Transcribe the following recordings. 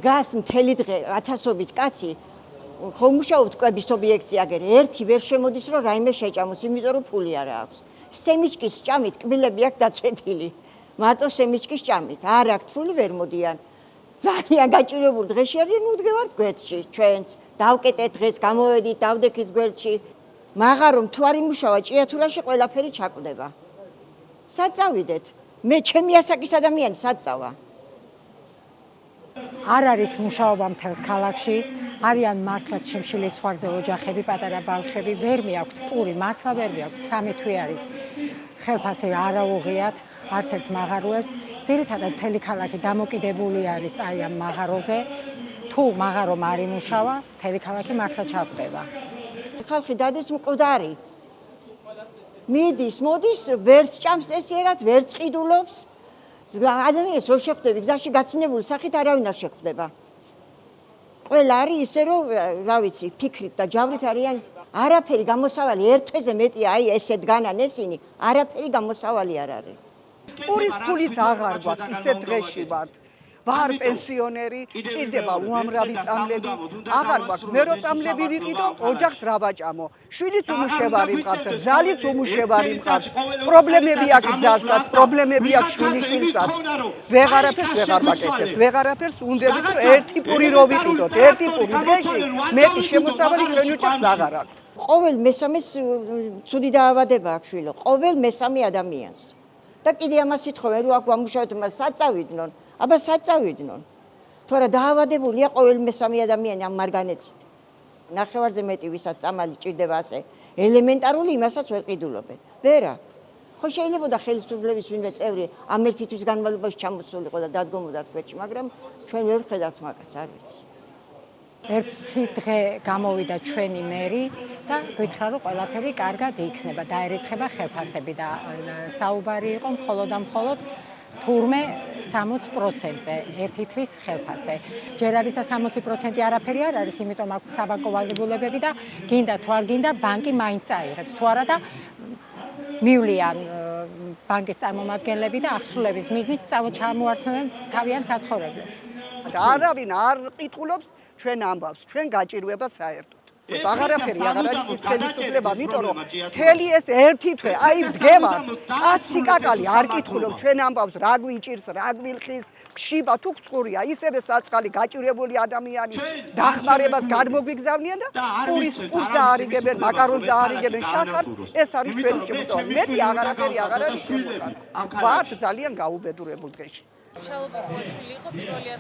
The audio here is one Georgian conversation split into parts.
დგას მთელი დღე ათასობით კაცი ხომ მუშაობთ კვების ობიექტზე აგერ ერთი ვერ შემოდის რომ რაიმე შეჭამოს იმიტომ რომ ფული არ აქვს სემიჩკის ჭამით კბილები აქვს დაწვეთილი მარტო სემიჩკის ჭამით არ აქვს ფული ვერ მოდიან ძალიან გაჭირებული დღეში არის ნუ ვდგევართ გვერდში ჩვენც დავკეტეთ დღეს გამოვედით დავდექით გვერდში მაღარომ თუ არ იმუშავა ჭიათურაში ყველაფერი ჩაკვდება სად წავიდეთ მე ჩემი ასაკის ადამიანი სად წავა არ არის მუშაობა მთელს ქალაქში არიან მართლაც შიმშილის ზღვარზე ოჯახები პატარა ბავშვები ვერ მიაქვთ პური მართლა ვერ მიაქვთ სამი თვე არის ხელფასი არ აუღიათ არც ერთ მაღაროეს ძირითადად მთელი ქალაქი დამოკიდებული არის აი ამ მაღაროზე თუ მაღარომ არ იმუშავა მთელი ქალაქი მართლა ჩაკვდება ხალხი დადეს მკვდარი მიდის მოდის ვერც ჭამს ესიერად ვერც ყიდულობს ადამიანს რო შეხვდები გზაში გაცინებული სახით არავინ არ შეხვდება ყველა არის ისე რომ რა ვიცი ფიქრით და ჯავრით არიან არაფერი გამოსავალი ერთ თვეზე მეტია აი ესე დგანან ესინი არაფერი გამოსავალი არ არის პურის ფულიც აღარ გვაქვს ისე დღეში ვართ ვარ პენსიონერი ჭირდება უამრავი წამლები აღარ გვაქვს მე რო წამლები ვიყიდო ოჯახს რა ვაჭამო შვილიც უმუშევარი მყავს ძალიც უმუშევარი მყავს პრობლემები აქვს ძალსაც პრობლემები აქვს შვილისთვისაც ვეღარაფერს ვეღარ ვაკეთებ ვეღარაფერს უნდები რომ ერთი პური რო ვიყიდოთ ერთი პური დღეში მეტი შემოსავალი ჩვენ ოჯახს აღარ აქვს ყოველ მესამეს ცუდი დაავადება აქვს შვილო ყოველ მესამე ადამიანს და კიდე ამას ითხოვენ რომ აქ ვამუშავოთ მას სად წავიდნენ აბა სად წავიდნენ თორე დაავადებულია ყოველ მესამე ადამიანი ამ მარგანეცით ნახევარზე მეტი ვისაც წამალი ჭირდება ასე ელემენტარული იმასაც ვერ ყიდულობენ ვერა ხო შეიძლება ხელისუფლების ვინმე წევრი ამ ერთი თვის განმავლობაში ჩამოსულიყო და დადგომოდა თქვენში მაგრამ ჩვენ ვერ ხედავთ მაგას არ ვიცი ერთი დღე გამოვიდა ჩვენი მერი და გითხრა რომ ყველაფერი კარგად იქნება დაერიცხება ხელფასები და საუბარი იყო მხოლოდ და მხოლოდ თურმე 60%-ზე ერთი თვის ხელფასზე. ჯერ არის და 60% არაფერი არ არის, იმიტომ აქვს საბანკო ვალდებულებები და გინდა თუ არ გინდა ბანკი მაინც წაიღებს. თუ არა და მივლიან ბანკის წარმომადგენლები და ახსრულების მიზნით ჩამოართმევენ თავიანთ საცხოვრებლებს. და არავინ არ ყითხულობს ჩვენ ამბავს, ჩვენ გაჭირვება საერთოდ. აღარაფერი აღარ არის ის ხელისუფლება, იმიტომ რომ მთელი ეს ერთი თვე, აი დგემა, კაცი კაკალი არ ყითხულობს ჩვენ ამბავს, რა გვიჭირს, რა გვილხის, ფშიბა თუ წყურია, ისევე საწყალი გაჭირებული ადამიანი დახმარებას გადმოგვიგზავნიან და პურის პურს დაარიგებენ, მაკარონს დაარიგებენ, შაქარს, ეს არის ჩვენი შემოსავალი. მეტი აღარაფერი აღარ არის შემოსავალი. ვართ ძალიან გაუბედურებულ დღეში. მშალობა ყოაშვილი იყო პირველი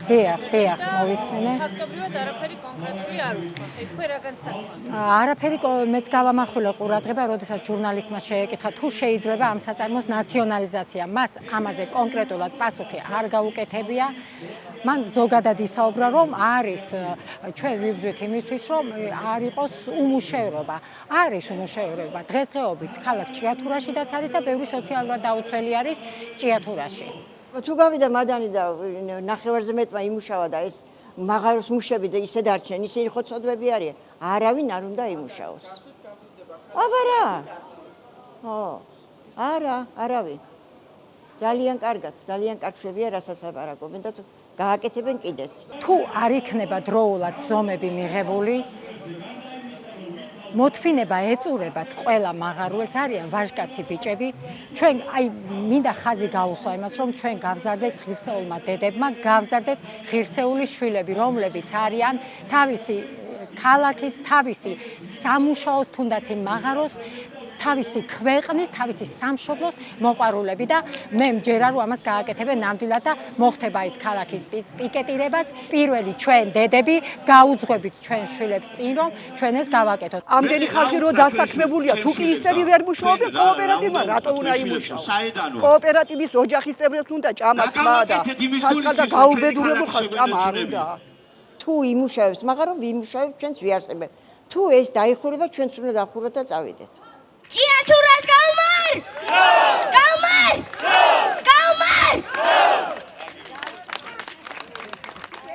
დიახ, მოვისმინე. ფაქტობრივად არაფერი კონკრეტული არ უთქვას. თქვენ რა განცდაგებთ? არაფერი მეც გავამახვილე ყურადღება, როდესაც ჟურნალისტმა შეეკითხა, თუ შეიძლება ამ საწარმოს ნაციონალიზაცია. მას ამაზე კონკრეტულად პასუხი არ გაუკეთებია. მან ზოგადად ისაუბრა, რომ არის ჩვენ ვიბრძვით იმისთვის, რომ არ იყოს უმუშევრობა. არის უმუშევრობა. დღესდღეობით ქალაქ ჭიათურაშიდაც არის და ბევრი სოციალურად დაუცველი არის ჭიათურაში. თუ გავიდა მადანი და ნახევარზე მეტმა იმუშავა და ეს მაღაროს მუშები და ისე დარჩნენ, ისინი ხო ცოდვები არიან. არავინ არ უნდა იმუშაოს. აბა რა? არა, არავინ. ძალიან კარგად, ძალიან კარგშებია რასაც აპარაკობენ და გააკეთებენ კიდეც. თუ არ იქნება დროულად ზომები მიღებული მოთმინება ეწურებათ ყველა მაღაროეს არიან ვაჟკაცი ბიჭები ჩვენ აი მინდა ხაზი გაუსვა იმას რომ ჩვენ გავზარდეთ ღირსეულმა დედებმა გავზარდეთ ღირსეული შვილები რომლებიც არიან თავისი ქალაქის თავისი სამუშაოს თუნდაც იმ მაღაროს თავისი ქვეყნის თავისი სამშობლოს მოყვარულები და მე მჯერა რომ ამას გააკეთებენ ნამდვილად და მოხდება ის ქალაქის პიკეტირებაც პირველი ჩვენ დედები გაუძღვებით ჩვენ შვილებს წინ რომ ჩვენ ეს გავაკეთოთ ამდენი ხალხი რო დასაქმებულია თუ კი ისევ ვერ მუშაობენ კოოპერატივმა რატო უნდა იმუშაოს კოოპერატივის ოჯახის წევრებს უნდა ჭამა ხმა და საწყალ და გაუბედურებულ ხალხს ჭამა არ უნდა თუ იმუშავებს მაგრამ ვიმუშავებ ჩვენც ვიარსებენ თუ ეს დაიხურება ჩვენც უნდა დახუროთ და წავიდეთ ჭიათურას გაუმარ! გაუმარ! გაუმარ!